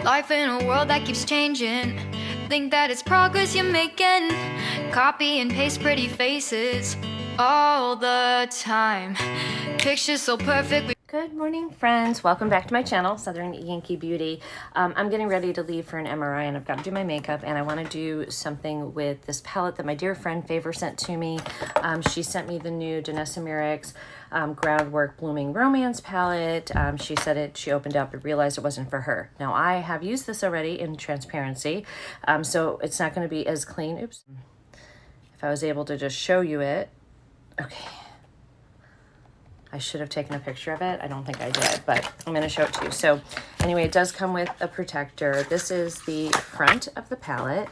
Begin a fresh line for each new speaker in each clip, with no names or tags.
Life in a world that keeps changing. Think that it's progress you're making. Copy and paste pretty faces all the time. Pictures so perfect.
Good morning, friends. Welcome back to my channel, Southern Yankee Beauty. I'm getting ready to leave for an MRI and I've got to do my makeup, and I want to do something with this palette that my dear friend Favor sent to me. She sent me the new Danessa Myricks Groundwork Blooming Romance palette. She said she opened up and realized it wasn't for her. Now, I have used this already in transparency, so it's not going to be as clean. Oops. If I was able to just show you it. Okay. I should have taken a picture of it. I don't think I did, but I'm going to show it to you. So anyway, it does come with a protector. This is the front of the palette.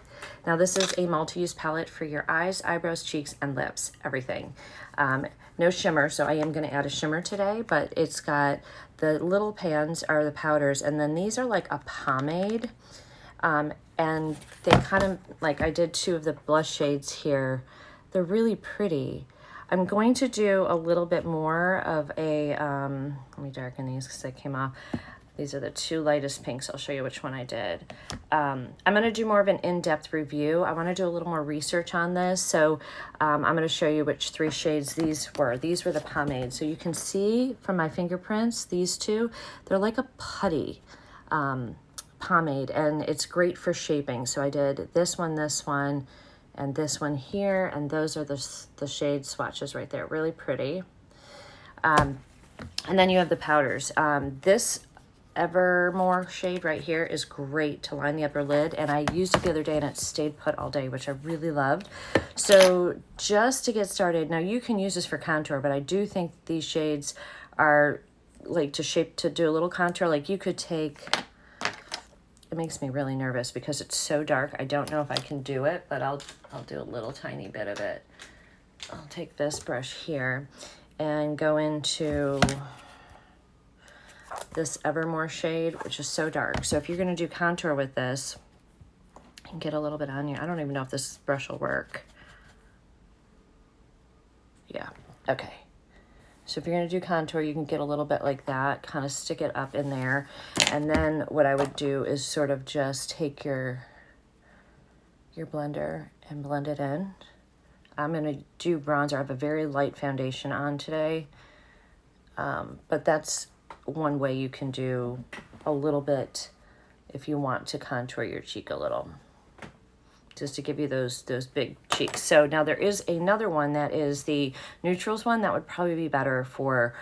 Now, this is a multi-use palette for your eyes, eyebrows, cheeks, and lips, everything. No shimmer, so I am going to add a shimmer today, but it's got the little pans are the powders, and then these are like a pomade. And they kind of, like I did two of the blush shades here. They're really pretty. I'm going to do a little bit more of a, let me darken these because they came off. These are the two lightest pinks. I'll show you which one I did. I'm going to do more of an in-depth review. I want to do a little more research on this. So I'm going to show you which three shades these were. These were the pomades. So you can see from my fingerprints, these two, they're like a putty pomade, and it's great for shaping. So I did this one, and this one here, and those are the shade swatches right there. Really pretty. And then you have the powders. This Evermore shade right here is great to line the upper lid, and I used it the other day and it stayed put all day, which I really loved. So just to get started, now you can use this for contour, but I do think these shades are like to do a little contour. Like you could take, it makes me really nervous because it's so dark. I don't know if I can do it, but I'll do a little tiny bit of it. I'll take this brush here and go into this Evermore shade, which is so dark. So if you're going to do contour with this, you can get a little bit on you. I don't even know if this brush will work. Yeah, okay. So if you're going to do contour, you can get a little bit like that, kind of stick it up in there. And then what I would do is sort of just take your blender and blend it in. I'm going to do bronzer. I have a very light foundation on today. But that's one way you can do a little bit if you want to contour your cheek a little, just to give you those big cheeks. So now there is another one that is the neutrals one that would probably be better for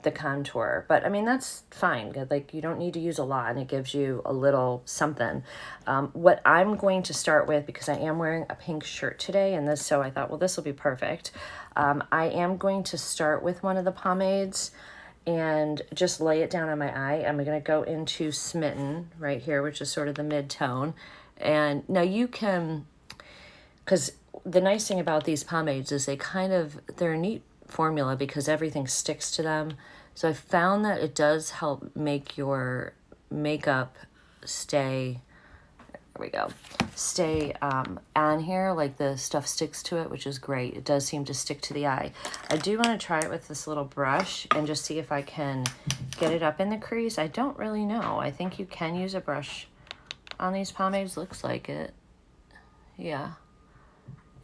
the contour, but I mean that's fine. Like you don't need to use a lot, and it gives you a little something. What I'm going to start with, because I am wearing a pink shirt today, and this, so I thought, well, this will be perfect. I am going to start with one of the pomades and just lay it down on my eye. I'm going to go into Smitten right here, which is sort of the mid-tone. And now you can, because the nice thing about these pomades is they're a neat formula because everything sticks to them. So I found that it does help make your makeup stay, there we go, stay on here, like the stuff sticks to it, which is great. It does seem to stick to the eye. I do want to try it with this little brush and just see if I can get it up in the crease. I don't really know. I think you can use a brush on these pomades, looks like it. Yeah.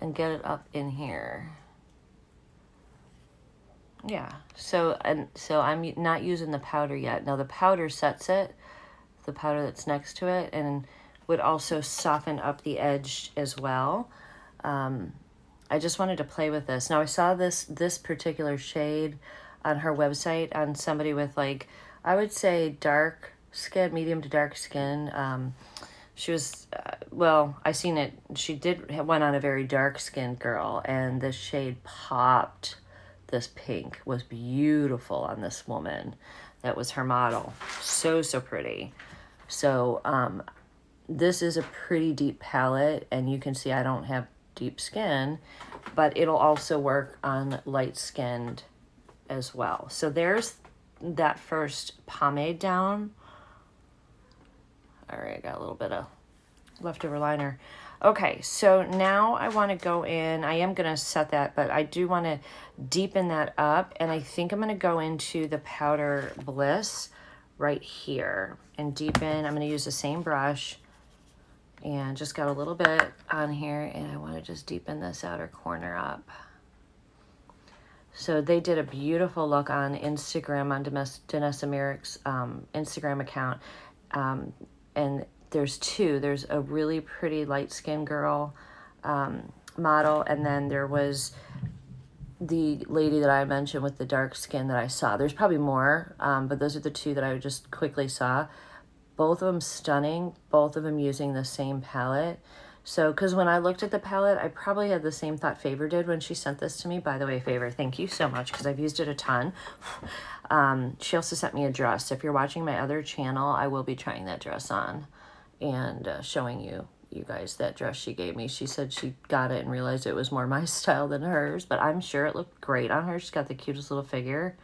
And get it up in here. Yeah. So I'm not using the powder yet. Now the powder sets it, the powder that's next to it, and would also soften up the edge as well. I just wanted to play with this. Now I saw this particular shade on her website on somebody with, like, I would say dark skin, medium to dark skin. She was, well, I seen it. She went on a very dark skinned girl, and this shade popped. This pink was beautiful on this woman. That was her model. So pretty. So, this is a pretty deep palette, and you can see I don't have deep skin, but it'll also work on light-skinned as well. So there's that first pomade down. All right, I got a little bit of leftover liner. Okay, so now I want to go in. I am going to set that, but I do want to deepen that up, and I think I'm going to go into the Powder Bliss right here and deepen. I'm going to use the same brush and just got a little bit on here, and I want to just deepen this outer corner up. So they did a beautiful look on Instagram, on Danessa Myricks' Instagram account. And there's two. There's a really pretty light-skinned girl model, and then there was the lady that I mentioned with the dark skin that I saw. There's probably more, but those are the two that I just quickly saw. Both of them stunning, both of them using the same palette. So, because when I looked at the palette, I probably had the same thought Favor did when she sent this to me. By the way, Favor, thank you so much, because I've used it a ton. She also sent me a dress. So if you're watching my other channel, I will be trying that dress on and showing you guys that dress she gave me. She said she got it and realized it was more my style than hers, but I'm sure it looked great on her. She's got the cutest little figure.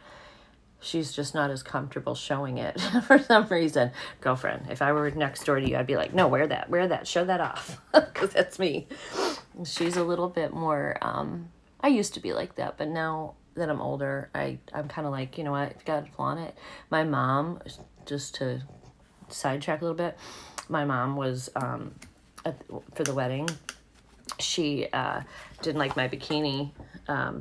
She's just not as comfortable showing it for some reason. Girlfriend, if I were next door to you, I'd be like, no, wear that, show that off, because that's me. She's a little bit more, I used to be like that, but now that I'm older, I'm kind of like, you know what, you gotta flaunt it. My mom, just to sidetrack a little bit, my mom was, for the wedding, she didn't like my bikini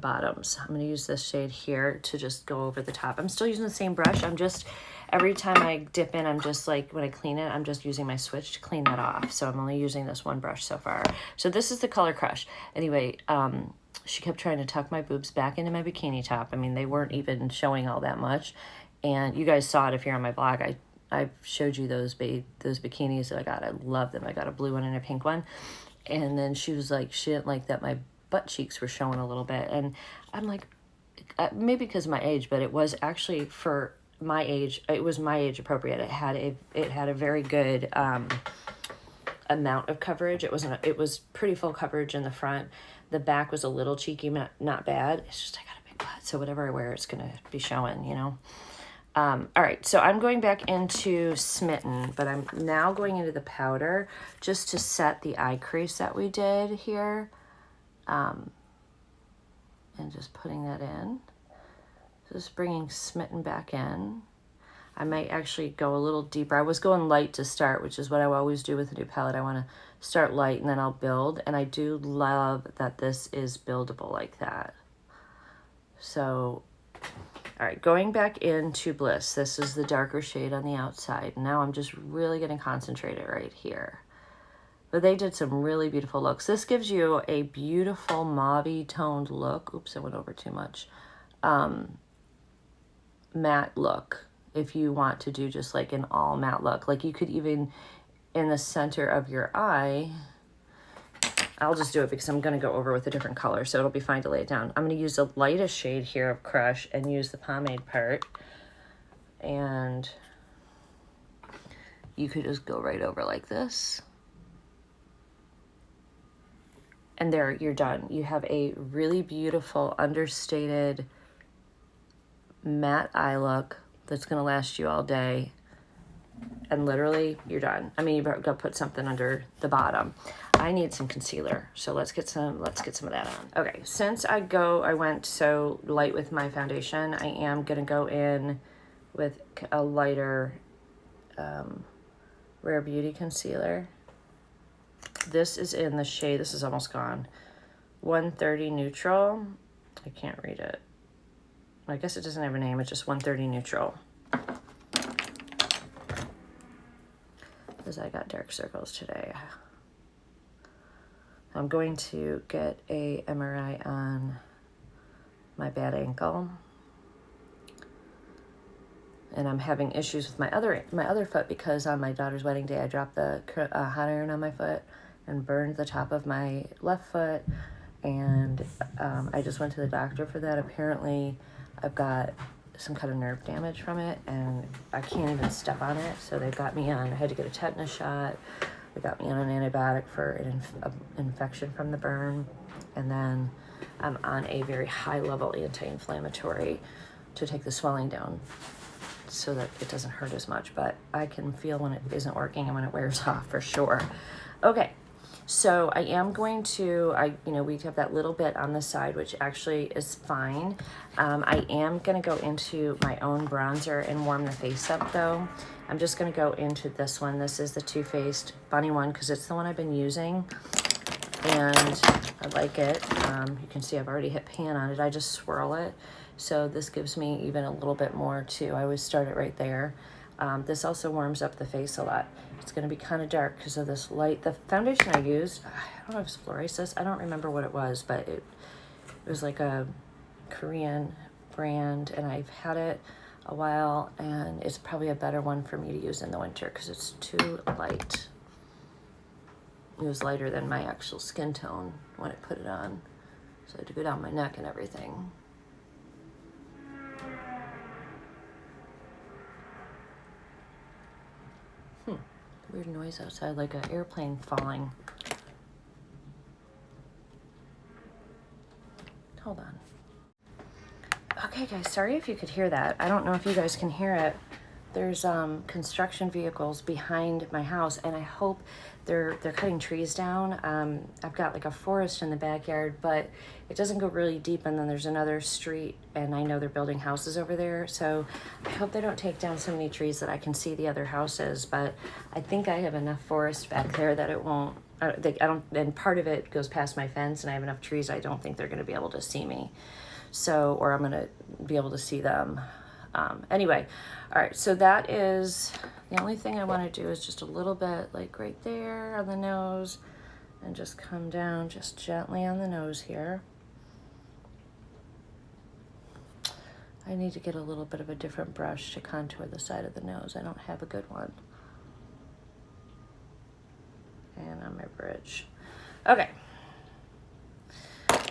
bottoms. I'm going to use this shade here to just go over the top. I'm still using the same brush. I'm just, every time I dip in, I'm just like, when I clean it, I'm just using my switch to clean that off. So I'm only using this one brush so far. So this is the Color Crush. Anyway, she kept trying to tuck my boobs back into my bikini top. I mean, they weren't even showing all that much. And you guys saw it if you're on my blog. I showed you those bikinis that I got. I love them. I got a blue one and a pink one. And then she was like, she didn't like that my butt cheeks were showing a little bit. And I'm like, maybe because of my age, but it was actually for my age. It was my age appropriate. It had a very good amount of coverage. It was pretty full coverage in the front. The back was a little cheeky, not bad. It's just I got a big butt, so whatever I wear, it's gonna be showing, you know. All right, so I'm going back into Smitten, but I'm now going into the powder just to set the eye crease that we did here. And just putting that in. Just bringing Smitten back in. I might actually go a little deeper. I was going light to start, which is what I always do with a new palette. I want to start light and then I'll build. And I do love that this is buildable like that. So, all right, going back into Bliss. This is the darker shade on the outside. Now I'm just really going to concentrate it right here. But they did some really beautiful looks. This gives you a beautiful mauve-y toned look. Oops, I went over too much. Matte look. If you want to do just like an all matte look. Like you could even, in the center of your eye, I'll just do it because I'm going to go over with a different color, so it'll be fine to lay it down. I'm going to use the lightest shade here of Crush and use the pomade part. And you could just go right over like this. And there, you're done. You have a really beautiful, understated, matte eye look that's going to last you all day. And literally, you're done. I mean, you better go put something under the bottom. I need some concealer, so let's get some of that on. Okay, since I went so light with my foundation, I am gonna go in with a lighter Rare Beauty concealer. This is in the shade, this is almost gone, 130 Neutral. I can't read it. I guess it doesn't have a name, it's just 130 Neutral. Because I got dark circles today. I'm going to get a MRI on my bad ankle. And I'm having issues with my other foot because on my daughter's wedding day I dropped the hot iron on my foot and burned the top of my left foot. And I just went to the doctor for that. Apparently I've got some kind of nerve damage from it and I can't even step on it. So they got me on, I had to get a tetanus shot. They got me on an antibiotic for an infection from the burn. And then I'm on a very high level anti-inflammatory to take the swelling down so that it doesn't hurt as much. But I can feel when it isn't working and when it wears off for sure. Okay, So I am going to, we have that little bit on the side, which actually is fine. I am going to go into my own bronzer and warm the face up though. I'm just going to go into this one. This is the Too Faced Bunny one because it's the one I've been using and I like it. You can see I've already hit pan on it. I just swirl it. So this gives me even a little bit more too. I always start it right there. This also warms up the face a lot. It's going to be kind of dark because of this light. The foundation I used, I don't know if it's Florasis. I don't remember what it was, but it was like a Korean brand, and I've had it a while, and it's probably a better one for me to use in the winter because it's too light. It was lighter than my actual skin tone when I put it on, so I had to go down my neck and everything. Weird noise outside, like an airplane falling. Hold on. Okay, guys, sorry if you could hear that. I don't know if you guys can hear it. There's construction vehicles behind my house, and I hope they're cutting trees down. I've got like a forest in the backyard, but it doesn't go really deep, and then there's another street, and I know they're building houses over there, so I hope they don't take down so many trees that I can see the other houses, but I think I have enough forest back there that it won't, I don't, and part of it goes past my fence, and I have enough trees, I don't think they're going to be able to see me, so, or I'm going to be able to see them. Anyway, all right, so that is, the only thing I want to do is just a little bit like right there on the nose and just come down just gently on the nose here. I need to get a little bit of a different brush to contour the side of the nose. I don't have a good one. And on my bridge. Okay.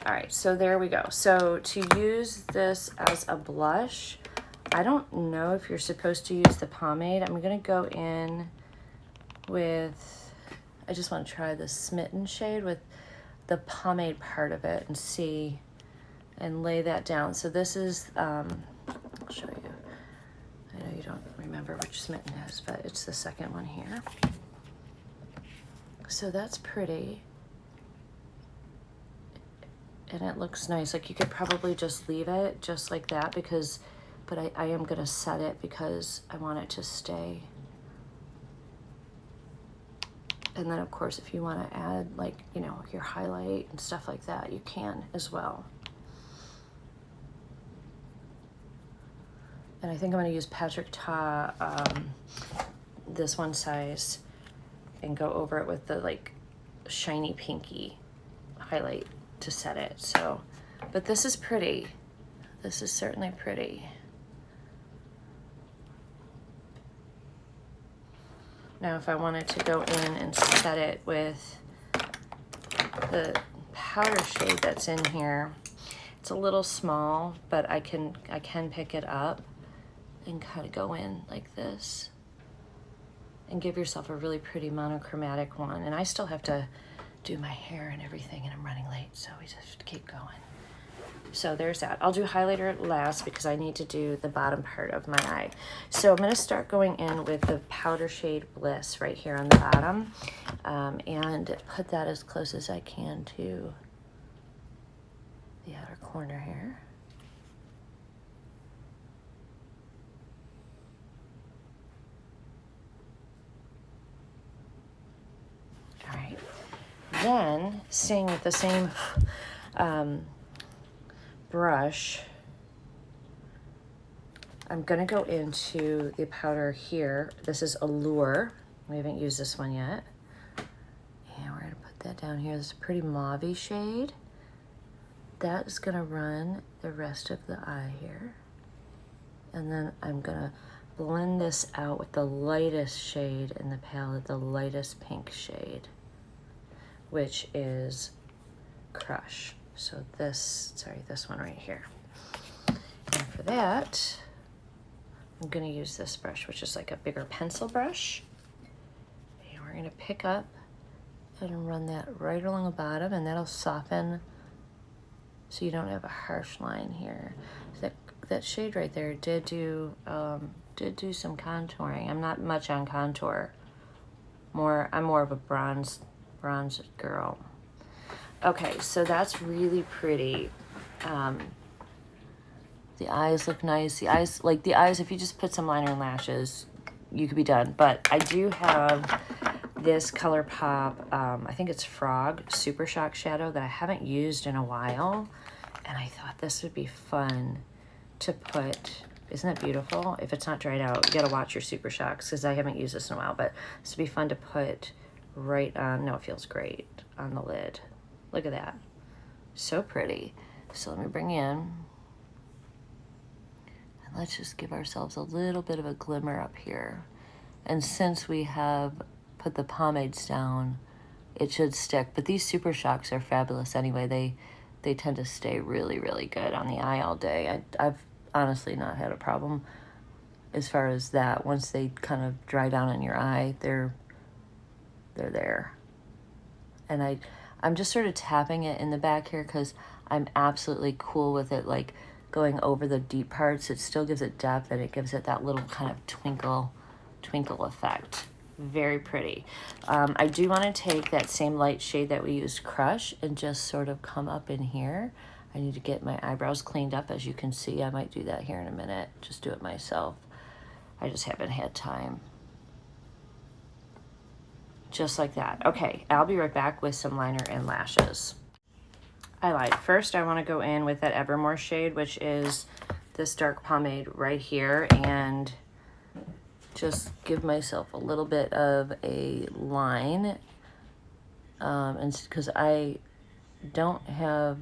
All right, so there we go. So to use this as a blush, I don't know if you're supposed to use the pomade. I'm gonna go in with, I just wanna try the Smitten shade with the pomade part of it and see, and lay that down. So this is, I'll show you. I know you don't remember which Smitten is, but it's the second one here. So that's pretty. And it looks nice. Like you could probably just leave it just like that because, but I am gonna set it because I want it to stay. And then of course, if you wanna add like, you know, your highlight and stuff like that, you can as well. And I think I'm gonna use Patrick Ta, this one size, and go over it with the like shiny pinky highlight to set it. So, but this is pretty. This is certainly pretty. Now, if I wanted to go in and set it with the powder shade that's in here, it's a little small, but I can pick it up and kind of go in like this and give yourself a really pretty monochromatic one. And I still have to do my hair and everything, and I'm running late, so we just keep going. So there's that. I'll do highlighter last because I need to do the bottom part of my eye. So I'm going to start going in with the powder shade Bliss right here on the bottom, and put that as close as I can to the outer corner here. All right. Then, staying with the same brush, I'm gonna go into the powder here. This is Allure. We haven't used this one yet. And we're gonna put that down here. This is a pretty mauve-y shade. That is gonna run the rest of the eye here. And then I'm gonna blend this out with the lightest shade in the palette, the lightest pink shade, which is Crush. So this, sorry, this one right here. And for that, I'm gonna use this brush, which is like a bigger pencil brush. And we're gonna pick up and run that right along the bottom, and that'll soften so you don't have a harsh line here. That shade right there did do some contouring. I'm not much on contour. I'm more of a bronze Bronze girl. Okay, so that's really pretty. The eyes look nice. The eyes, if you just put some liner and lashes, you could be done. But I do have this Colourpop, I think it's Frog Super Shock Shadow that I haven't used in a while. And I thought this would be fun to put. Isn't it beautiful? If it's not dried out, you gotta watch your Super Shocks because I haven't used this in a while. But this would be fun to put right on, no, it feels great, on the lid. Look at that. So pretty. So let me bring in. And let's just give ourselves a little bit of a glimmer up here. And since we have put the pomades down, it should stick. But these Super Shocks are fabulous anyway. They tend to stay really, really good on the eye all day. I've honestly not had a problem as far as that. Once they kind of dry down on your eye, they're there. And I'm just sort of tapping it in the back here because I'm absolutely cool with it, like going over the deep parts. It still gives it depth and it gives it that little kind of twinkle effect. Very pretty. I do want to take that same light shade that we used, Crush, and just sort of come up in here. I need to get my eyebrows cleaned up. As you can see, I might do that here in a minute. Just do it myself. I just haven't had time. Just like that. Okay, I'll be right back with some liner and lashes. I lied. First, I want to go in with that Evermore shade, which is this dark pomade right here, and just give myself a little bit of a line. And because I don't have,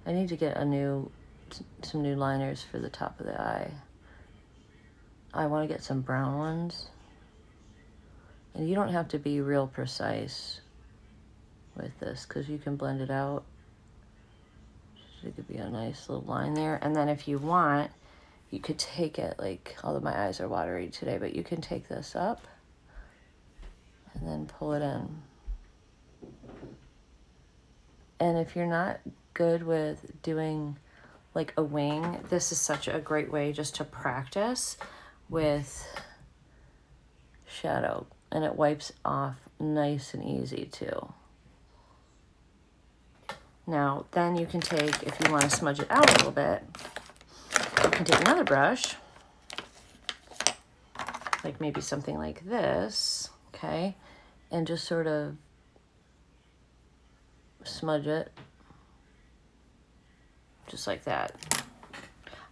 I need to get some new liners for the top of the eye. I want to get some brown ones. And you don't have to be real precise with this because you can blend it out. So it could be a nice little line there. And then if you want, you could take it, like, although my eyes are watery today, but you can take this up and then pull it in. And if you're not good with doing like a wing, this is such a great way just to practice with shadow. And it wipes off nice and easy too. Now, then you can take, if you want to smudge it out a little bit, you can take another brush, like maybe something like this, okay, and just sort of smudge it, just like that.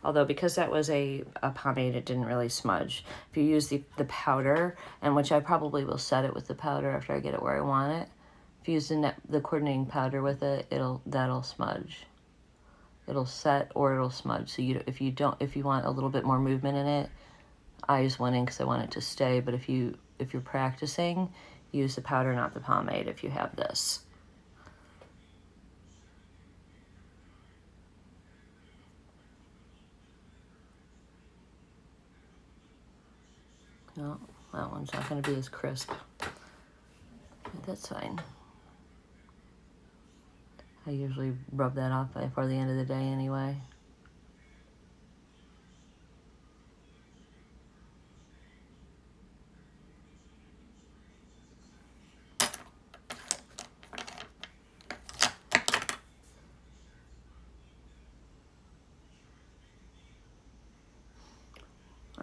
Although because that was a pomade, it didn't really smudge. If you use the powder, and which I probably will set it with the powder after I get it where I want it. If you use the coordinating powder with it, that'll smudge. It'll set or it'll smudge. So if you want a little bit more movement in it, I just went in because I want it to stay. But if you're practicing, use the powder, not the pomade. If you have this. No, that one's not going to be as crisp. But that's fine. I usually rub that off before the end of the day anyway.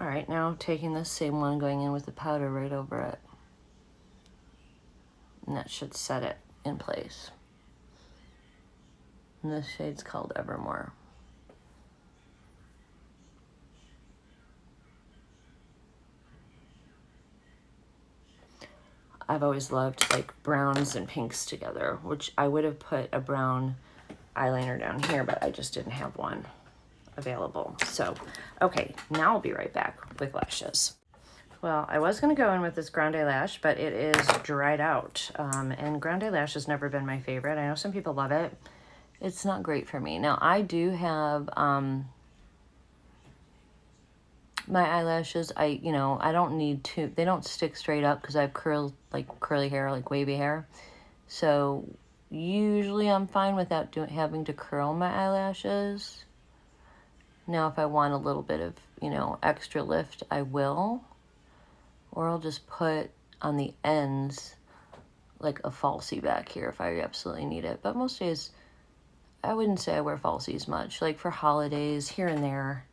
All right, now taking this same one, going in with the powder right over it. And that should set it in place. And this shade's called Evermore. I've always loved like browns and pinks together, which I would have put a brown eyeliner down here, but I just didn't have one available. So, okay, now I'll be right back with lashes. Well, I was going to go in with this Grande Lash, but it is dried out. And Grande Lash has never been my favorite. I know some people love it. It's not great for me. Now, I do have my eyelashes. I don't need to, they don't stick straight up because I have curly hair, like wavy hair. So usually I'm fine without having to curl my eyelashes. Now, if I want a little bit of, extra lift, I will. Or I'll just put on the ends like a falsie back here if I absolutely need it. But most days, I wouldn't say I wear falsies much. Like for holidays, here and there,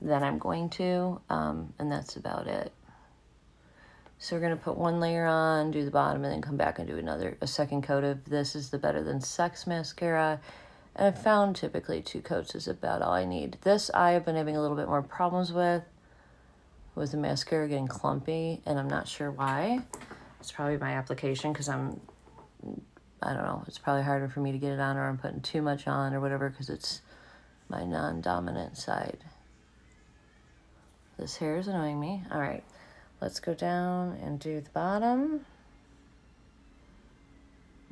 then I'm going to, and that's about it. So we're gonna put one layer on, do the bottom, and then come back and do a second coat of this is the Better Than Sex mascara. And I've found typically 2 coats is about all I need. This I have been having a little bit more problems with the mascara getting clumpy, and I'm not sure why. It's probably my application because I don't know, it's probably harder for me to get it on, or I'm putting too much on or whatever because it's my non-dominant side. This hair is annoying me. All right, let's go down and do the bottom.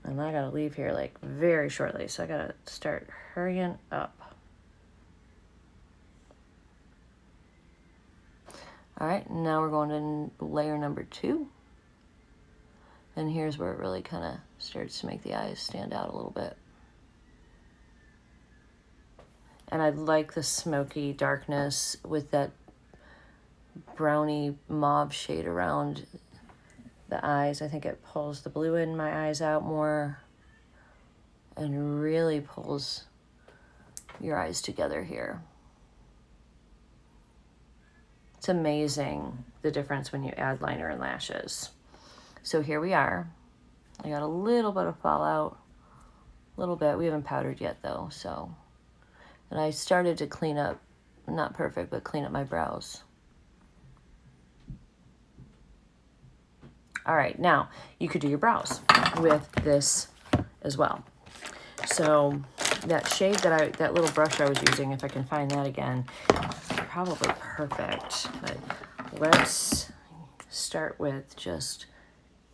And I gotta leave here like very shortly, so I gotta start hurrying up. All right, now we're going to layer number 2. And here's where it really kind of starts to make the eyes stand out a little bit. And I like the smoky darkness with that browny mauve shade around the eyes. I think it pulls the blue in my eyes out more and really pulls your eyes together here. It's amazing the difference when you add liner and lashes. So here we are. I got a little bit of fallout, a little bit. We haven't powdered yet though, so. And I started to clean up, not perfect, but clean up my brows. All right, now you could do your brows with this as well. So that shade that little brush I was using, if I can find that again, probably perfect. But let's start with just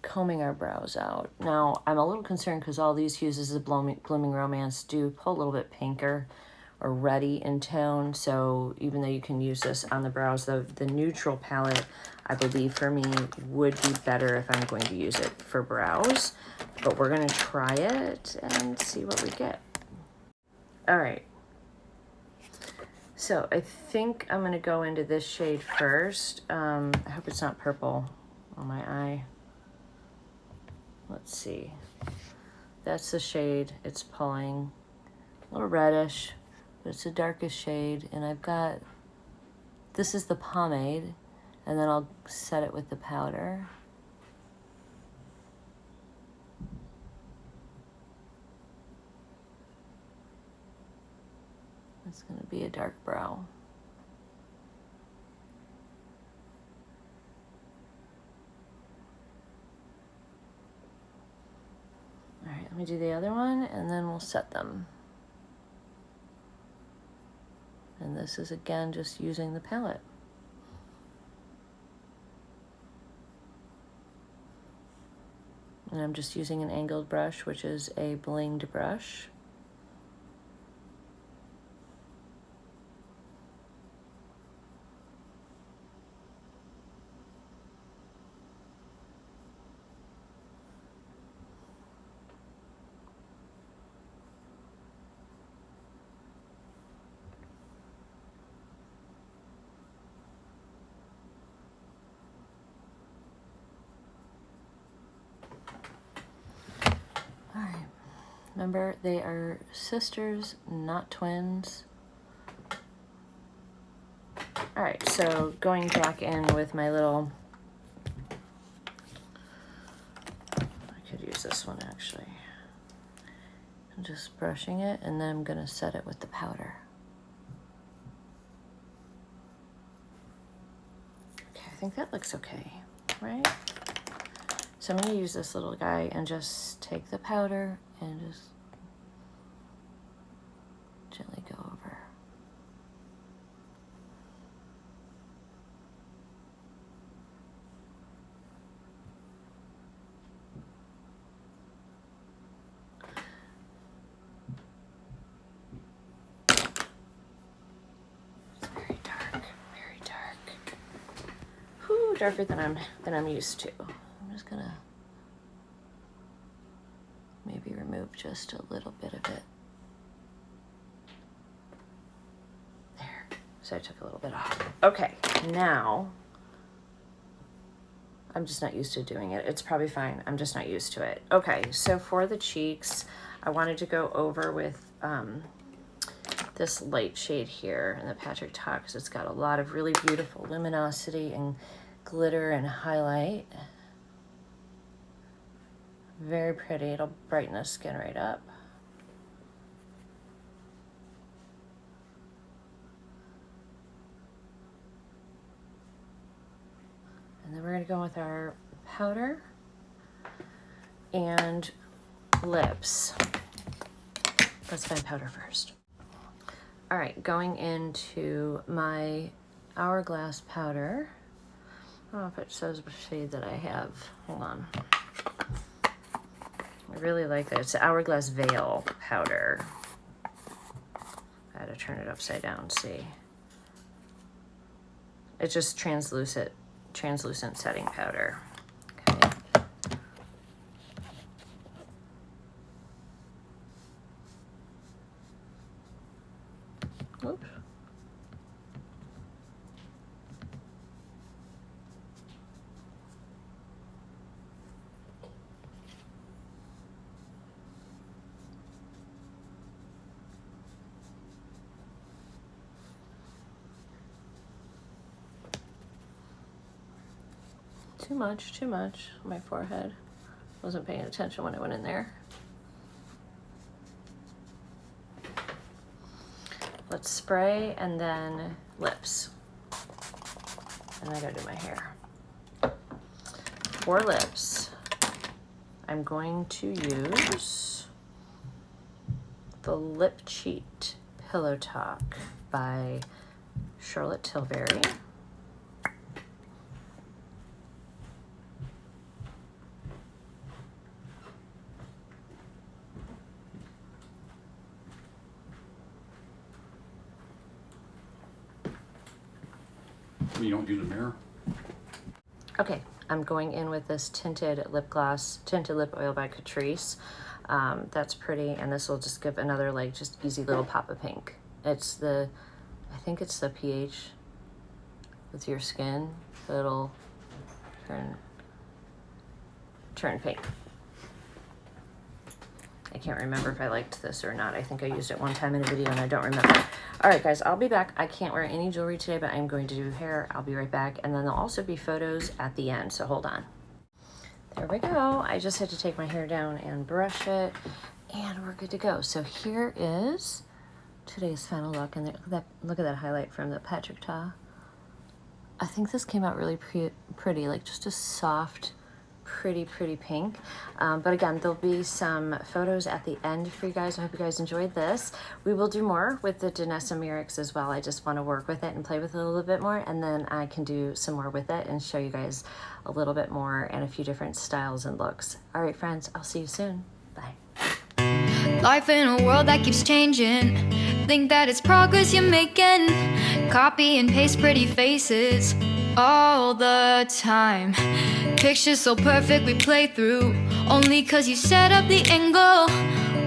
combing our brows out. Now, I'm a little concerned because all these hues of Blooming Romance do pull a little bit pinker or reddy in tone. So even though you can use this on the brows, the neutral palette, I believe for me, would be better if I'm going to use it for brows. But we're going to try it and see what we get. All right. So I think I'm going to go into this shade first. I hope it's not purple on my eye. Let's see. That's the shade it's pulling. A little reddish, but it's the darkest shade. And I've got, this is the pomade, and then I'll set it with the powder. It's going to be a dark brow. All right, let me do the other one, and then we'll set them. And this is, again, just using the palette. And I'm just using an angled brush, which is a blinged brush. Remember, they are sisters, not twins. All right, so going back in with my little, I could use this one actually. I'm just brushing it, and then I'm gonna set it with the powder. Okay, I think that looks okay, right? So I'm gonna use this little guy and just take the powder and just gently go over. It's very dark, very dark. Whew, darker than I'm used to. I'm just gonna maybe remove just a little bit of it. There. So I took a little bit off. Okay, now I'm just not used to doing it. It's probably fine. I'm just not used to it. Okay, so for the cheeks, I wanted to go over with this light shade here in the Patrick Ta, because it's got a lot of really beautiful luminosity and glitter and highlight. Very pretty. It'll brighten the skin right up. And then we're going to go with our powder and lips. Let's find powder first. All right, going into my Hourglass powder. I don't know if it says what shade that I have. Hold on. I really like that. It's the Hourglass Veil powder. I had to turn it upside down, see. It's just translucent setting powder. Okay. Oops. Too much on my forehead. Wasn't paying attention when I went in there. Let's spray and then lips. And I gotta do my hair. For lips, I'm going to use the Lip Cheat Pillow Talk by Charlotte Tilbury.
You don't use a mirror?
Okay, I'm going in with this tinted lip gloss, tinted lip oil by Catrice. That's pretty, and this will just give another like just easy little pop of pink. It's the, I think it's the pH with your skin that'll turn pink. I can't remember if I liked this or not. I think I used it one time in a video and I don't remember. All right, guys, I'll be back. I can't wear any jewelry today, but I'm going to do hair. I'll be right back. And then there'll also be photos at the end, so hold on. There we go. I just had to take my hair down and brush it, and we're good to go. So here is today's final look, and look at that highlight from the Patrick Ta. I think this came out really pretty, like just a soft, pretty pink. But again, there'll be some photos at the end for you guys. I hope you guys enjoyed this. We will do more with the Danessa Myricks as well. I just want to work with it and play with it a little bit more, and then I can do some more with it and show you guys a little bit more and a few different styles and looks. All right, friends, I'll see you soon. Bye.
Life in a world that keeps changing. Think that it's progress you're making. Copy and paste pretty faces all the time. Pictures so perfect we play through, only cause you set up the angle.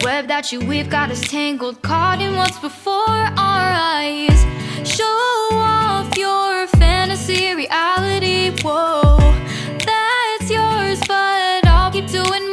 Web that you weave got us tangled, caught in what's before our eyes. Show off your fantasy reality, whoa, that's yours, but I'll keep doing